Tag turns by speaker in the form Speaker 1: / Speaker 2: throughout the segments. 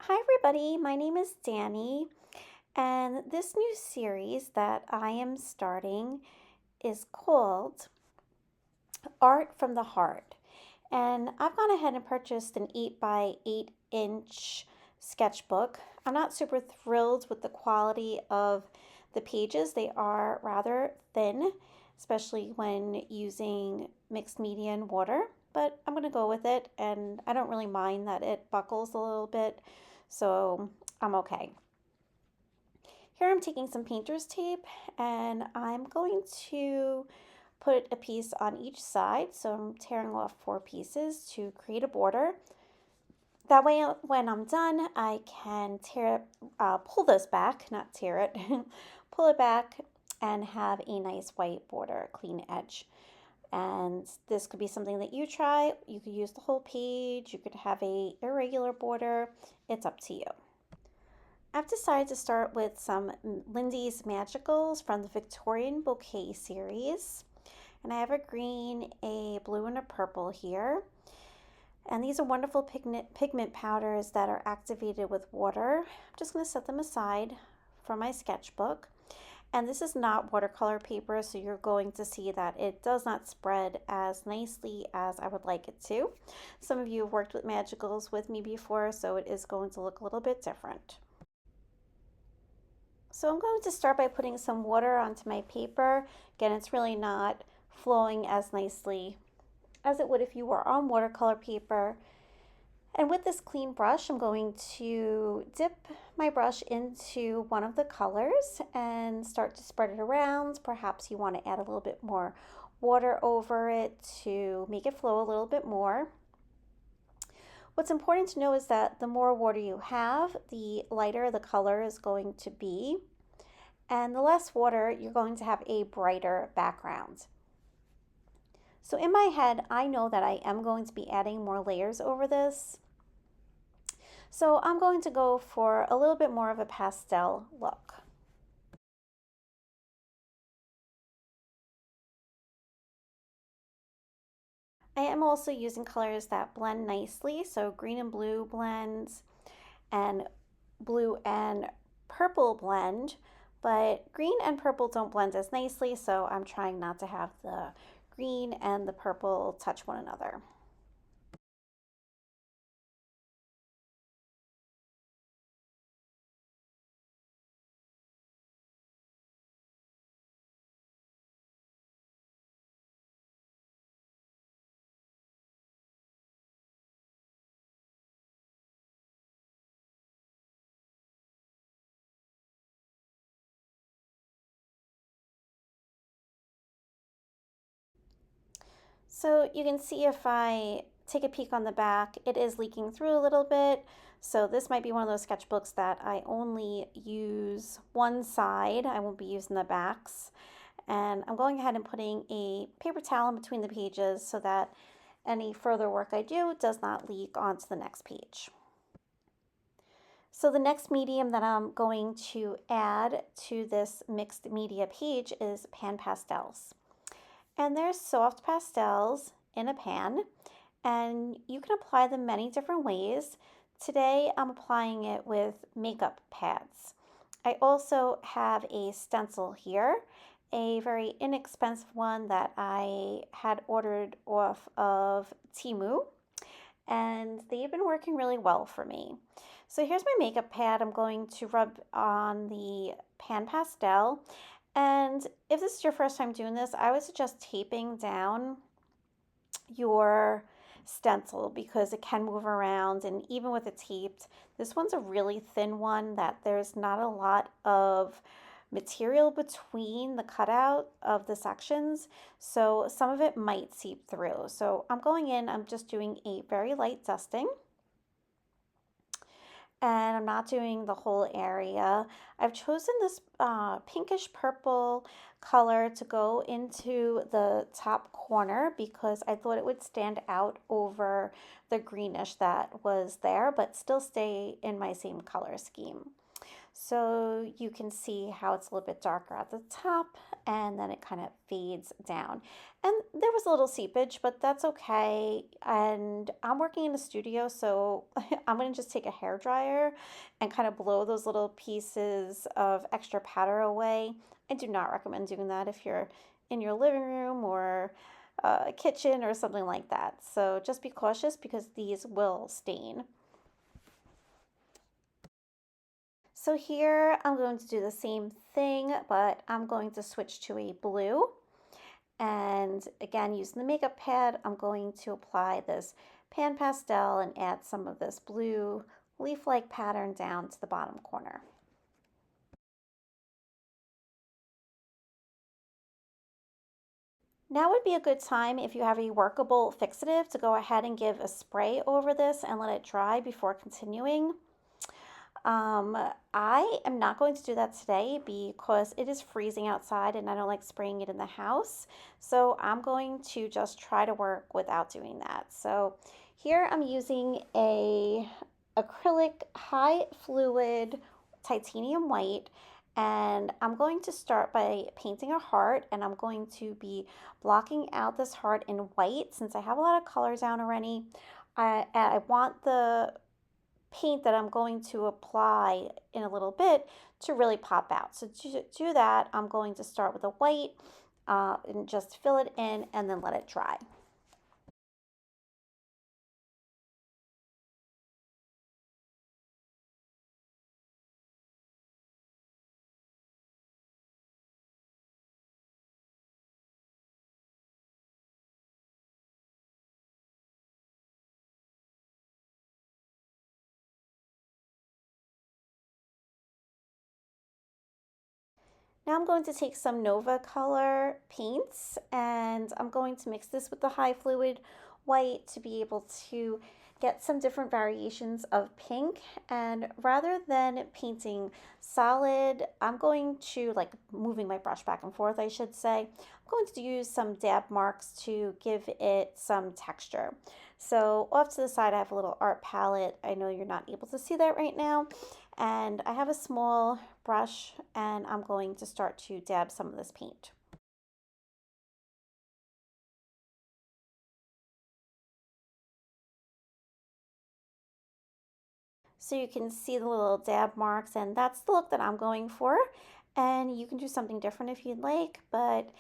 Speaker 1: Hi, everybody. My name is Danny, and this new series that I am starting is called Art from the Heart. And I've gone ahead and purchased an 8 by 8-inch sketchbook. I'm not super thrilled with the quality of the pages, they are rather thin, especially when using mixed media and water. But I'm going to go with it, and I don't really mind that it buckles a little bit, so I'm okay. Here I'm taking some painter's tape and I'm going to put a piece on each side. So I'm tearing off 4 pieces to create a border. That way when I'm done, I can pull this back, not tear it, pull it back and have a nice white border, clean edge. And this could be something that you try. You could use the whole page. You could have a irregular border. It's up to you. I've decided to start with some Lindy's Magicals from the Victorian Bouquet series. And I have a green, a blue, and a purple here. And these are wonderful pigment powders that are activated with water. I'm just going to set them aside for my sketchbook. And this is not watercolor paper, so you're going to see that it does not spread as nicely as I would like it to. Some of you have worked with Magicals with me before, so it is going to look a little bit different. So I'm going to start by putting some water onto my paper. Again, it's really not flowing as nicely as it would if you were on watercolor paper. And with this clean brush, I'm going to dip my brush into one of the colors and start to spread it around. Perhaps you want to add a little bit more water over it to make it flow a little bit more. What's important to know is that the more water you have, the lighter the color is going to be. And the less water, you're going to have a brighter background. So in my head, I know that I am going to be adding more layers over this. So I'm going to go for a little bit more of a pastel look. I am also using colors that blend nicely, so green and blue blends and blue and purple blend, but green and purple don't blend as nicely, so I'm trying not to have the green and the purple touch one another. So you can see if I take a peek on the back, it is leaking through a little bit. So this might be one of those sketchbooks that I only use one side. I won't be using the backs. And I'm going ahead and putting a paper towel in between the pages so that any further work I do does not leak onto the next page. So the next medium that I'm going to add to this mixed media page is pan pastels. And there's soft pastels in a pan, and you can apply them many different ways. Today I'm applying it with makeup pads. I also have a stencil here, a very inexpensive one that I had ordered off of Temu, and they've been working really well for me. So here's my makeup pad. I'm going to rub on the pan pastel. And if this is your first time doing this, I would suggest taping down your stencil because it can move around, and even with it taped, this one's a really thin one that there's not a lot of material between the cutout of the sections, so some of it might seep through. So I'm going in, I'm just doing a very light dusting, and I'm not doing the whole area. I've chosen this pinkish purple color to go into the top corner because I thought it would stand out over the greenish that was there, but still stay in my same color scheme. So you can see how it's a little bit darker at the top and then it kind of fades down. And there was a little seepage, but that's okay. And I'm working in a studio, so I'm going to just take a hair dryer and kind of blow those little pieces of extra powder away. I do not recommend doing that if you're in your living room or kitchen or something like that. So just be cautious because these will stain. So here I'm going to do the same thing, but I'm going to switch to a blue. And again, using the makeup pad, I'm going to apply this pan pastel and add some of this blue leaf-like pattern down to the bottom corner. Now would be a good time if you have a workable fixative to go ahead and give a spray over this and let it dry before continuing. I am not going to do that today because it is freezing outside and I don't like spraying it in the house. So I'm going to just try to work without doing that. So here I'm using a acrylic high fluid titanium white, and I'm going to start by painting a heart, and I'm going to be blocking out this heart in white since I have a lot of colors down already. I want the paint that I'm going to apply in a little bit to really pop out. So to do that, I'm going to start with a white and just fill it in and then let it dry. Now I'm going to take some Nova Color paints and I'm going to mix this with the high fluid white to be able to get some different variations of pink. And rather than painting solid, I'm going to, like, moving my brush back and forth, I should say, I'm going to use some dab marks to give it some texture. So off to the side, I have a little art palette. I know you're not able to see that right now. And I have a small brush and I'm going to start to dab some of this paint. So you can see the little dab marks, and that's the look that I'm going for. And you can do something different if you'd like, but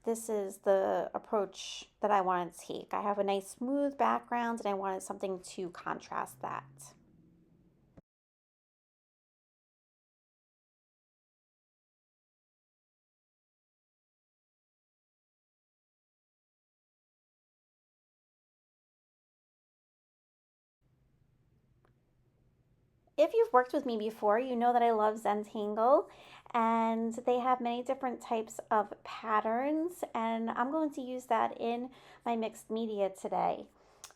Speaker 1: this is the approach that I wanted to take. I have a nice smooth background and I wanted something to contrast that. If you've worked with me before, you know that I love Zentangle, and they have many different types of patterns, and I'm going to use that in my mixed media today.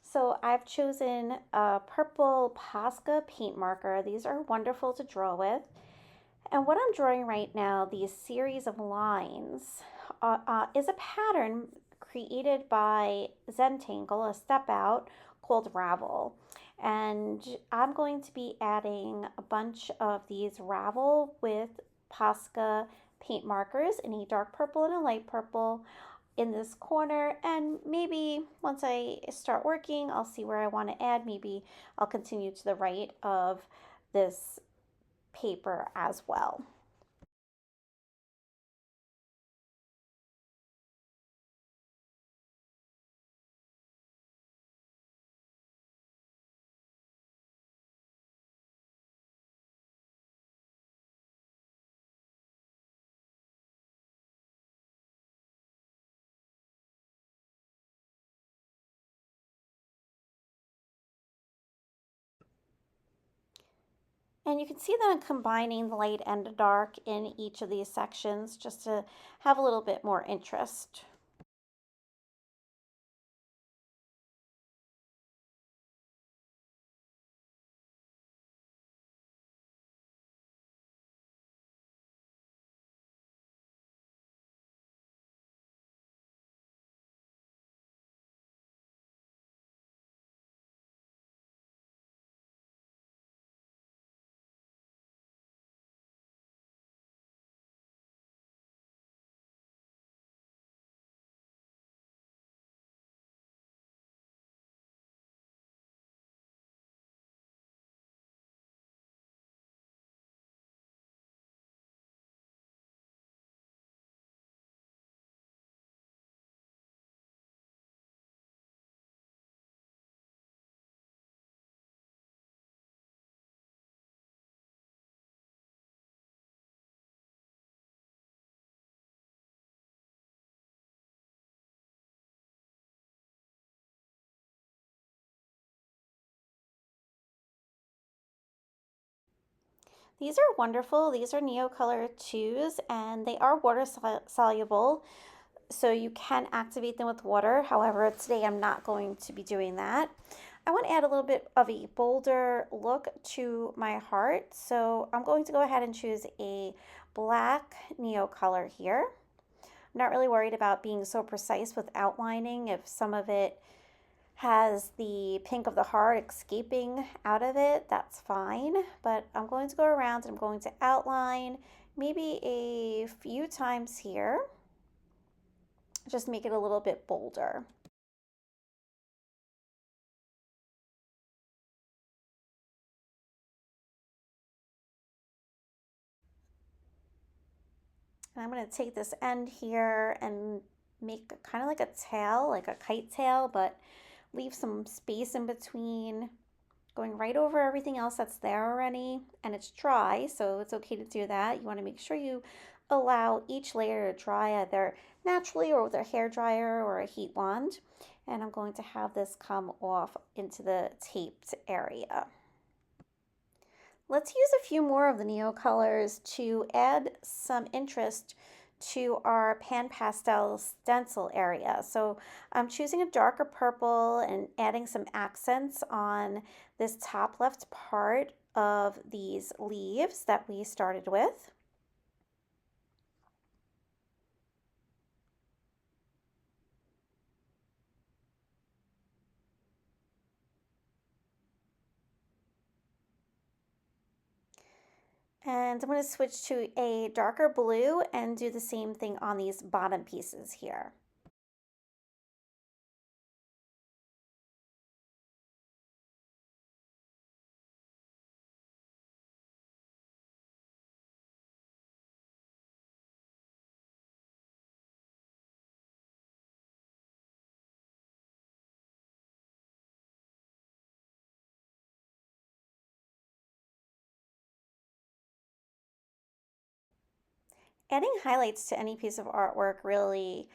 Speaker 1: So I've chosen a purple Posca paint marker. These are wonderful to draw with. And what I'm drawing right now, these series of lines, is a pattern created by Zentangle, a step out called Ravel. And I'm going to be adding a bunch of these Ravel with Posca paint markers in a dark purple and a light purple in this corner. And maybe once I start working, I'll see where I want to add. Maybe I'll continue to the right of this paper as well. And you can see that I'm combining the light and the dark in each of these sections just to have a little bit more interest. These are wonderful. These are Neocolor 2s and they are water soluble, so you can activate them with water. However, today I'm not going to be doing that. I want to add a little bit of a bolder look to my heart, so I'm going to go ahead and choose a black Neocolor here. I'm not really worried about being so precise with outlining. If some of it has the pink of the heart escaping out of it, that's fine. But I'm going to go around and I'm going to outline maybe a few times here. Just make it a little bit bolder. And I'm going to take this end here and make kind of like a tail, like a kite tail, but leave some space in between, going right over everything else that's there already. And it's dry, so it's okay to do that. You want to make sure you allow each layer to dry either naturally or with a hair dryer or a heat wand. And I'm going to have this come off into the taped area. Let's use a few more of the Neocolors to add some interest to our pan pastel stencil area. So I'm choosing a darker purple and adding some accents on this top left part of these leaves that we started with. And I'm going to switch to a darker blue and do the same thing on these bottom pieces here. Adding highlights to any piece of artwork really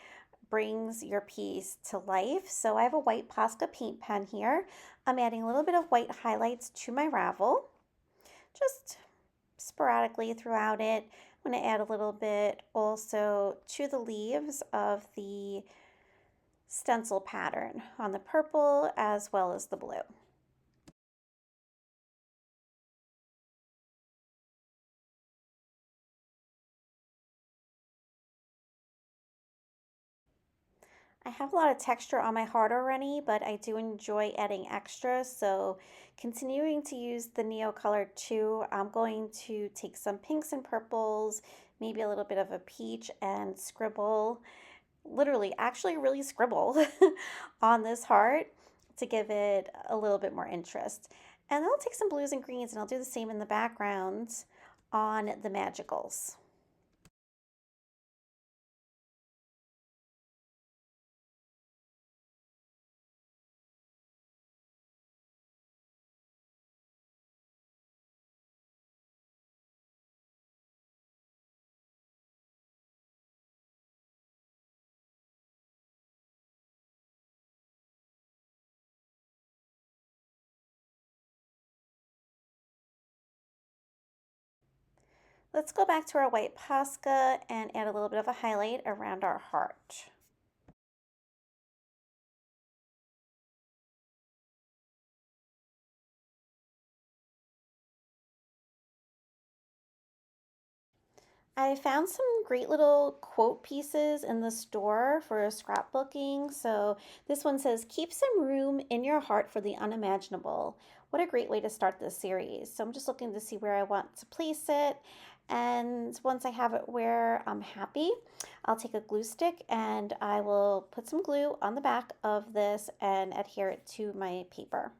Speaker 1: brings your piece to life. So I have a white Posca paint pen here. I'm adding a little bit of white highlights to my ravel, just sporadically throughout it. I'm going to add a little bit also to the leaves of the stencil pattern on the purple as well as the blue. I have a lot of texture on my heart already, but I do enjoy adding extra, so continuing to use the Neocolor 2, I'm going to take some pinks and purples, maybe a little bit of a peach, and scribble, literally, actually really scribble on this heart to give it a little bit more interest. And then I'll take some blues and greens and I'll do the same in the background on the magicals. Let's go back to our white Posca and add a little bit of a highlight around our heart. I found some great little quote pieces in the store for scrapbooking. So this one says, keep some room in your heart for the unimaginable. What a great way to start this series. So I'm just looking to see where I want to place it. And once I have it where I'm happy, I'll take a glue stick and I will put some glue on the back of this and adhere it to my paper.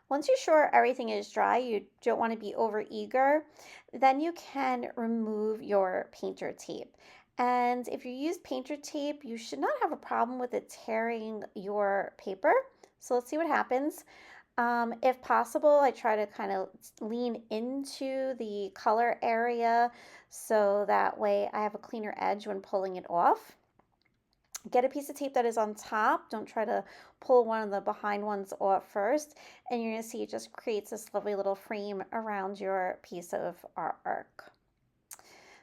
Speaker 1: Once you're sure everything is dry, you don't want to be over eager, then you can remove your painter tape. And if you use painter tape, you should not have a problem with it tearing your paper. So let's see what happens. If possible, I try to kind of lean into the color area so that way I have a cleaner edge when pulling it off. Get a piece of tape that is on top. Don't try to pull one of the behind ones off first. And you're going to see it just creates this lovely little frame around your piece of artwork.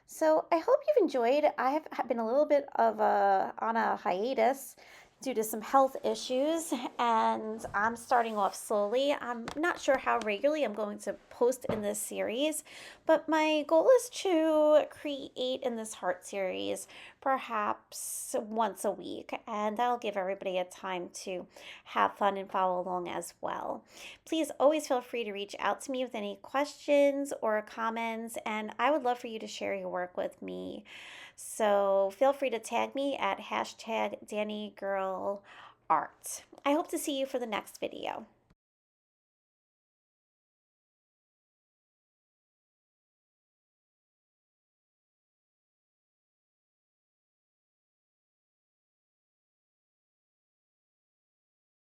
Speaker 1: So I hope you've enjoyed. I have been a little bit of on a hiatus due to some health issues, and I'm starting off slowly. I'm not sure how regularly I'm going to post in this series, but my goal is to create in this heart series perhaps once a week, and that'll give everybody a time to have fun and follow along as well. Please always feel free to reach out to me with any questions or comments, and I would love for you to share your work with me. So feel free to tag me at #Danigirlart. I hope to see you for the next video.